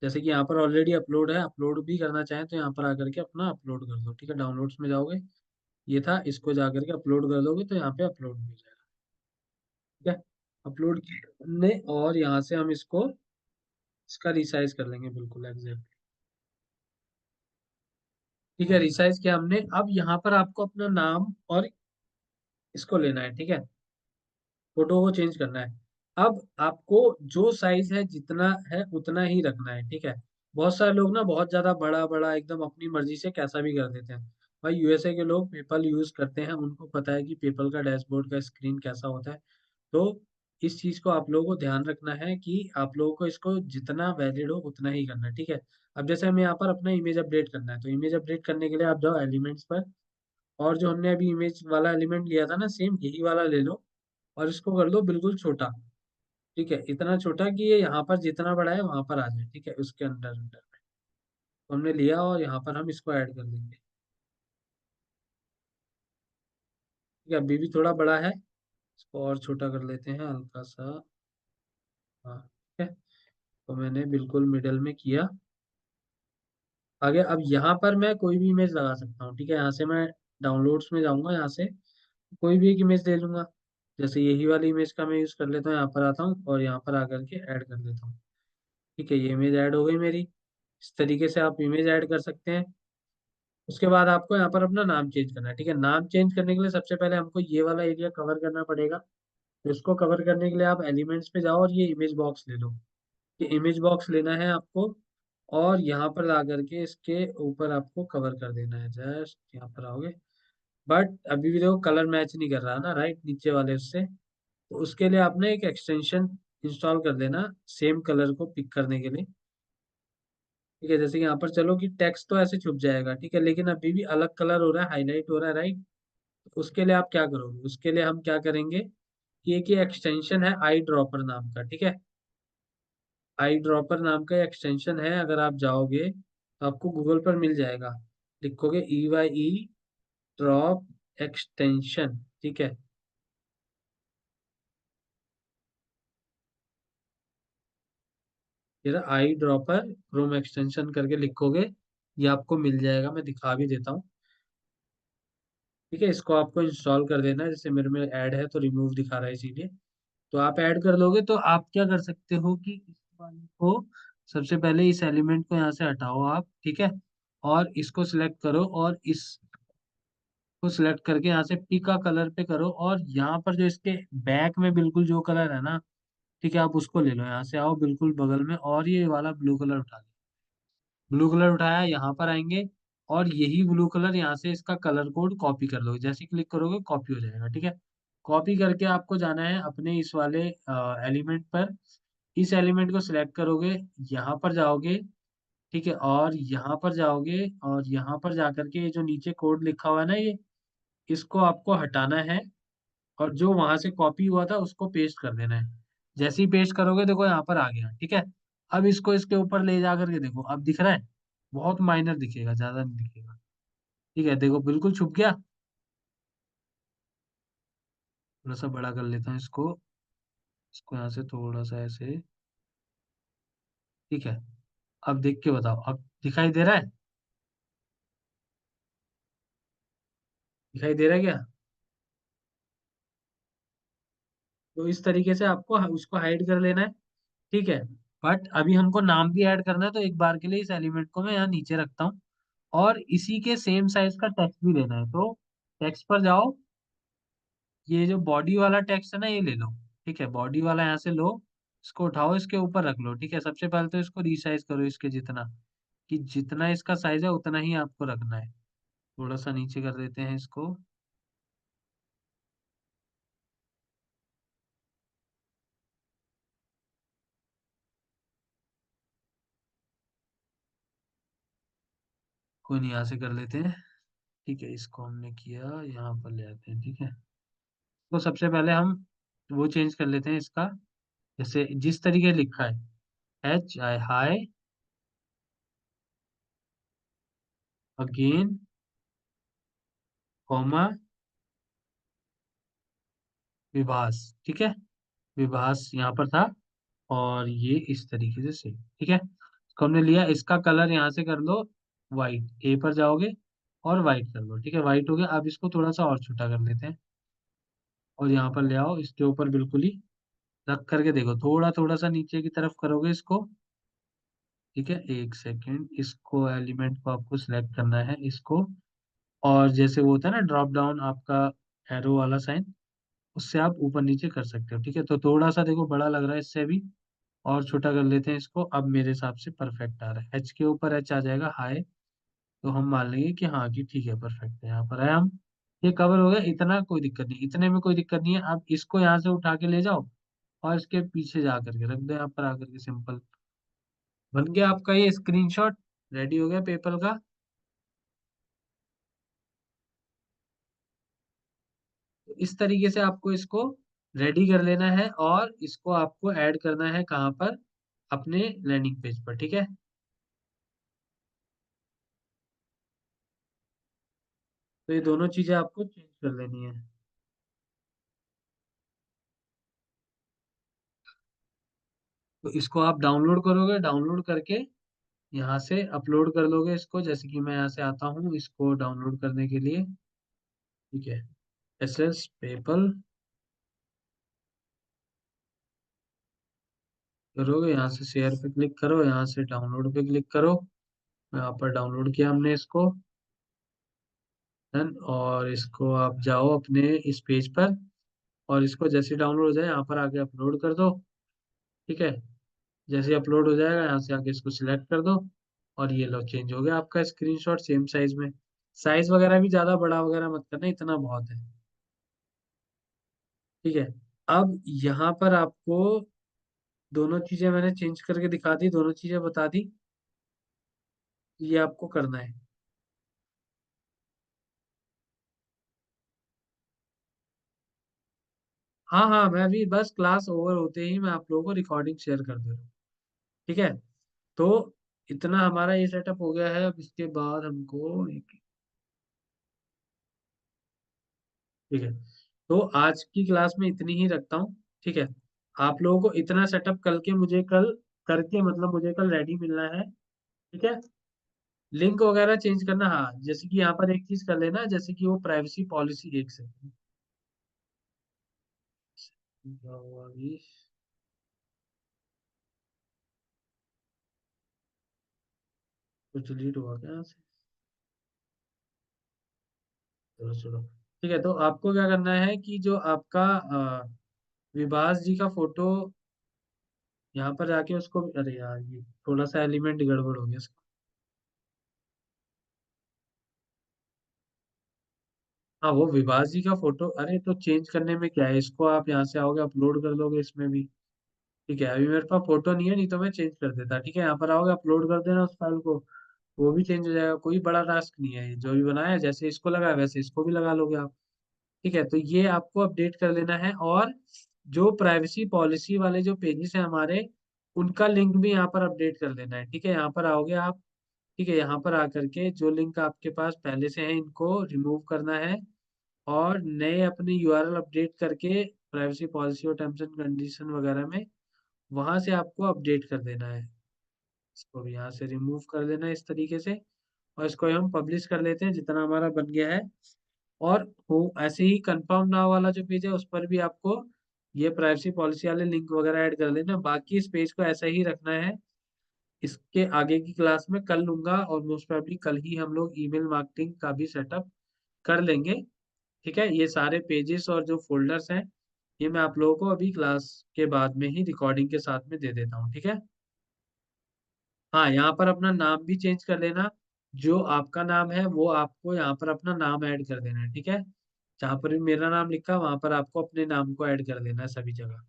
जैसे कि यहाँ पर ऑलरेडी अपलोड है, अपलोड भी करना चाहें तो यहाँ पर आकर के अपना अपलोड कर दो। ठीक है, डाउनलोड्स में जाओगे, ये था, इसको जाकर के अपलोड कर दोगे तो यहाँ पे अपलोड हो जाएगा। ठीक है, अपलोड किया हमने और यहाँ से हम इसको, इसका रिसाइज कर लेंगे बिल्कुल एग्जैक्ट। ठीक है, रिसाइज किया हमने। अब यहाँ पर आपको अपना नाम और इसको लेना है। ठीक है, फोटो को चेंज करना है। अब आपको जो साइज है जितना है उतना ही रखना है। ठीक है, बहुत सारे लोग ना बहुत ज्यादा बड़ा बड़ा एकदम अपनी मर्जी से कैसा भी कर देते हैं। भाई यूएसए के लोग पेपल यूज करते हैं, उनको पता है कि पेपल का डैशबोर्ड का स्क्रीन कैसा होता है। तो इस चीज को आप लोगों को ध्यान रखना है कि आप लोगों को इसको जितना वैलिड हो उतना ही करना है। ठीक है, अब जैसे हमें यहाँ पर अपना इमेज अपडेट करना है, तो इमेज अपडेट करने के लिए आप जाओ एलिमेंट्स पर और जो हमने अभी इमेज वाला एलिमेंट लिया था ना, सेम यही वाला ले लो और इसको कर दो बिल्कुल छोटा। ठीक है, इतना छोटा कि ये यहाँ पर जितना बड़ा है वहां पर आ जाए। ठीक है, उसके अंदर अंदर में तो हमने लिया और यहाँ पर हम इसको ऐड कर देंगे। ठीक है, अभी भी थोड़ा बड़ा है, इसको और छोटा कर लेते हैं हल्का सा। हाँ, ठीक है, तो मैंने बिल्कुल मिडल में किया। आगे अब यहाँ पर मैं कोई भी इमेज लगा सकता हूँ। ठीक है, यहाँ से मैं डाउनलोड्स में जाऊंगा, यहाँ से कोई भी एक इमेज ले लूंगा। जैसे यही वाली इमेज का मैं यूज कर लेता हूँ, यहाँ पर आता हूँ और यहाँ पर आकर के ऐड कर देता हूँ। ठीक है, ये इमेज ऐड हो गई मेरी। इस तरीके से आप इमेज ऐड कर सकते हैं। उसके बाद आपको यहाँ पर अपना नाम चेंज करना है। ठीक है, नाम चेंज करने के लिए सबसे पहले हमको ये वाला एरिया कवर करना पड़ेगा। तो इसको कवर करने के लिए आप एलिमेंट्स पे जाओ और ये इमेज बॉक्स ले लो। ये इमेज बॉक्स लेना है आपको और यहाँ पर ला करके इसके ऊपर आपको कवर कर देना है। जस्ट यहाँ पर आओगे, बट अभी भी देखो कलर मैच नहीं कर रहा ना, राइट, नीचे वाले उससे। तो उसके लिए आपने एक एक्सटेंशन इंस्टॉल कर देना सेम कलर को पिक करने के लिए। ठीक है, जैसे कि यहाँ पर चलो कि टेक्स्ट तो ऐसे छुप जाएगा। ठीक है, लेकिन अभी भी अलग कलर हो रहा है, हाईलाइट हो रहा है, राइट। तो उसके लिए आप क्या करोगे, उसके लिए हम क्या करेंगे कि एक ये एक्सटेंशन है आई ड्रॉपर नाम का। ठीक है, आई ड्रॉपर नाम का एक्सटेंशन है, अगर आप जाओगे तो आपको गूगल पर मिल जाएगा। लिखोगे EYE ड्रॉप एक्सटेंशन। ठीक है, फिर आई ड्रॉपर क्रोम एक्सटेंशन करके लिखोगे, ये आपको मिल जाएगा, मैं दिखा भी देता हूँ। ठीक है, इसको आपको इंस्टॉल कर देना है, जैसे मेरे में ऐड है तो रिमूव दिखा रहा है इसीलिए। तो आप ऐड कर लोगे तो आप क्या कर सकते हो कि इस वाले को, सबसे पहले इस एलिमेंट को यहाँ से हटाओ आप, ठीक है, और इसको सिलेक्ट करो और इसको सिलेक्ट करके यहाँ से पी का कलर पे करो, और यहाँ पर जो इसके बैक में बिल्कुल जो कलर है ना, ठीक है, आप उसको ले लो, यहाँ से आओ बिल्कुल बगल में और ये वाला ब्लू कलर उठा लो। ब्लू कलर उठाया, यहाँ पर आएंगे और यही ब्लू कलर यहाँ से इसका कलर कोड कॉपी कर लो, जैसे क्लिक करोगे कॉपी हो जाएगा, ठीक है। कॉपी करके आपको जाना है अपने इस वाले एलिमेंट पर, इस एलिमेंट को सिलेक्ट करोगे, यहाँ पर जाओगे, ठीक है, और यहाँ पर जाओगे और यहाँ पर जाकर के ये जो नीचे कोड लिखा हुआ है ना, ये इसको आपको हटाना है, और जो वहां से कॉपी हुआ था उसको पेस्ट कर देना है। जैसे ही पेस्ट करोगे देखो यहाँ पर आ गया, ठीक है। अब इसको इसके ऊपर ले जा करके देखो, अब दिख रहा है, बहुत माइनर दिखेगा, ज्यादा नहीं दिखेगा, ठीक है, देखो बिल्कुल छुप गया। थोड़ा सा बड़ा कर लेता हूँ इसको, इसको यहाँ से थोड़ा सा ऐसे, ठीक है। अब देख के बताओ, अब दिखाई दे रहा है, दिखाई दे रहा है क्या? तो इस तरीके से आपको उसको हाइड कर लेना है, ठीक है। बट अभी हमको नाम भी ऐड करना है, तो एक बार के लिए इस एलिमेंट को मैं यहाँ नीचे रखता हूँ, और इसी के सेम साइज का टेक्स्ट भी लेना है, तो टेक्स्ट पर जाओ, ये जो बॉडी वाला टेक्स्ट है ना, ये ले लो, ठीक है, बॉडी वाला यहाँ से लो, इसको उठाओ, इसके ऊपर रख लो, ठीक है। सबसे पहले तो इसको रीसाइज करो इसके जितना, कि जितना इसका साइज है उतना ही आपको रखना है। थोड़ा सा नीचे कर देते हैं इसको। कोई नहीं, यहाँ से कर लेते हैं, ठीक है, इसको हमने किया, यहाँ पर ले आते हैं, ठीक है। तो सबसे पहले हम वो चेंज कर लेते हैं इसका, जैसे जिस तरीके लिखा है, H I high, again, comma, Vibhas, ठीक है, विभास यहाँ पर था, और ये इस तरीके से सेम, ठीक है, इसको हमने लिया, इसका कलर यहाँ से कर लो व्हाइट, ए पर जाओगे और व्हाइट कर लो, ठीक है, व्हाइट हो गया। अब इसको थोड़ा सा और छोटा कर लेते हैं, और यहाँ पर ले आओ, इसके ऊपर बिल्कुल ही रख करके देखो, थोड़ा थोड़ा सा नीचे की तरफ करोगे इसको, ठीक है, एक सेकेंड, इसको एलिमेंट को आपको सिलेक्ट करना है इसको, और जैसे वो होता है ना ड्रॉप डाउन आपका एरो वाला साइन, उससे आप ऊपर नीचे कर सकते हो, ठीक है। तो थोड़ा सा देखो बड़ा लग रहा है, इससे भी और छोटा कर लेते हैं इसको, अब मेरे हिसाब से परफेक्ट आ रहा है, एच के ऊपर एच आ जाएगा हाई, तो हम मान लेंगे कि हाँ कि ठीक है, परफेक्ट है, यहाँ पर है हम, ये कवर हो गया, इतना कोई दिक्कत नहीं, इतने में कोई दिक्कत नहीं है। अब इसको यहाँ से उठा के ले जाओ और इसके पीछे जा करके रख दो, यहाँ पर आकर के सिंपल बन गया आपका ये स्क्रीनशॉट, रेडी हो गया पेपर का। तो इस तरीके से आपको इसको रेडी कर लेना है, और इसको आपको ऐड करना है कहाँ पर, अपने लैंडिंग पेज पर, ठीक है। तो ये दोनों चीजें आपको चेंज कर लेनी है। तो इसको आप डाउनलोड करोगे, डाउनलोड करके यहाँ से अपलोड कर दोगे इसको, जैसे कि मैं यहाँ से आता हूँ इसको डाउनलोड करने के लिए, ठीक है, एस एस पेपल करोगे, यहाँ से शेयर पे क्लिक करो, यहाँ से डाउनलोड पे क्लिक करो, यहाँ पर डाउनलोड किया हमने इसको, डन, और इसको आप जाओ अपने इस पेज पर, और इसको जैसे डाउनलोड हो जाए यहाँ पर आके अपलोड कर दो, ठीक है। जैसे अपलोड हो जाएगा यहाँ से आके इसको सिलेक्ट कर दो, और ये लो चेंज हो गया आपका स्क्रीनशॉट सेम साइज में। साइज वगैरह भी ज्यादा बड़ा वगैरह मत करना, इतना बहुत है, ठीक है। अब यहाँ पर आपको दोनों चीजें मैंने चेंज करके दिखा दी, दोनों चीजें बता दी, ये आपको करना है। हाँ हाँ, मैं अभी बस क्लास ओवर होते ही मैं आप लोगों को रिकॉर्डिंग शेयर कर दे रहा हूँ, ठीक है। तो इतना हमारा ये सेटअप हो गया है, अब इसके बाद हमको ठीक है, तो आज की क्लास में इतनी ही रखता हूँ, ठीक है। आप लोगों को इतना सेटअप कल के मुझे कल करके, मतलब मुझे कल रेडी मिलना है, ठीक है। लिंक वगैरह चेंज करना, हाँ, जैसे कि यहाँ पर एक चीज कर लेना, जैसे कि वो प्राइवेसी पॉलिसी, एक सेकंड, क्या हुआ अभी, कुछ डिलीट हुआ क्या यहाँ से? चलो चलो, ठीक है। तो आपको क्या करना है कि जो आपका विभास जी का फोटो, यहाँ पर जाके उसको, अरे यार ये थोड़ा सा एलिमेंट गड़बड़ हो गया इसका। हाँ, वो विभास जी का फोटो, अरे तो चेंज करने में क्या है, इसको आप यहाँ से आओगे अपलोड कर दोगे इसमें भी, ठीक है। अभी मेरे पास फोटो नहीं है, नहीं तो मैं चेंज कर देता, ठीक है। यहाँ पर आओगे अपलोड कर देना उस फाइल को, वो भी चेंज हो जाएगा, कोई बड़ा टास्क नहीं है, ये जो भी बनाया है, जैसे इसको लगा है, वैसे इसको भी लगा लोगे आप, ठीक है। तो ये आपको अपडेट कर लेना है, और जो प्राइवेसी पॉलिसी वाले जो पेजेस हैं हमारे, उनका लिंक भी यहाँ पर अपडेट कर देना है, ठीक है। यहाँ पर आओगे आप, ठीक है, यहाँ पर आकर के जो लिंक आपके पास पहले से है, इनको रिमूव करना है, और नए अपने यूआरएल अपडेट करके प्राइवेसी पॉलिसी और टर्म्स एंड कंडीशन वगैरह में वहां से आपको अपडेट कर देना है। इसको भी यहाँ से रिमूव कर देना है इस तरीके से, और इसको हम पब्लिश कर लेते हैं जितना हमारा बन गया है। और वो ऐसे ही कंफर्म नाउ वाला जो पेज है, उस पर भी आपको ये प्राइवेसी पॉलिसी वाले लिंक वगैरह ऐड कर लेना, बाकी इस पेज को ऐसा ही रखना है। इसके आगे की क्लास में कल लूंगा, और मोस्ट प्रोबेबली कल ही हम लोग ईमेल मार्केटिंग का भी सेटअप कर लेंगे, ठीक है। ये सारे पेजेस और जो फोल्डर्स हैं, ये मैं आप लोगों को अभी क्लास के बाद में ही रिकॉर्डिंग के साथ में दे देता हूँ, ठीक है। हाँ, यहाँ पर अपना नाम भी चेंज कर लेना, जो आपका नाम है वो आपको यहाँ पर अपना नाम ऐड कर देना है, ठीक है। जहाँ पर भी मेरा नाम लिखा, वहां पर आपको अपने नाम को ऐड कर देना है सभी जगह,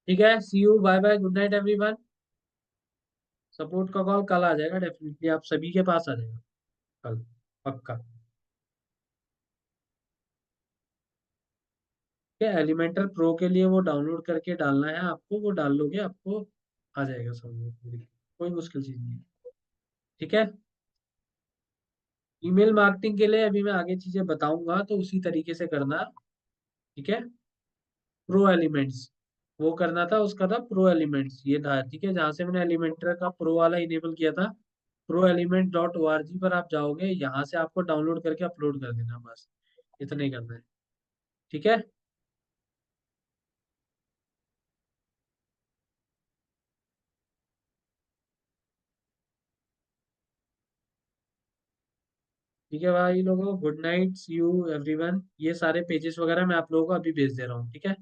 ठीक है। See you, bye bye, good night everyone. Support का कॉल कल आ जाएगा डेफिनेटली, आप सभी के पास आ जाएगा कल, पक्का, ठीक है। एलिमेंटर प्रो के लिए वो डाउनलोड करके डालना है आपको, वो डाल लोगे आपको आ जाएगा समझ में, कोई मुश्किल चीज नहीं है, ठीक है। ईमेल मार्केटिंग के लिए अभी मैं आगे चीजें बताऊंगा, तो उसी तरीके से करना, ठीक है। प्रो एलिमेंट्स, वो करना था, उसका था प्रो एलिमेंट्स, ये था, ठीक है। जहाँ से मैंने एलिमेंटर का प्रो वाला इनेबल किया था, pro element dot O R G पर आप जाओगे, यहाँ से आपको डाउनलोड करके अपलोड कर देना, बस इतना ही करना है, ठीक है। ठीक है भाई लोगों, good night, see you everyone. ये सारे पेजेस वगैरह मैं आप लोगों को अभी भेज दे रहा हूँ, ठीक है।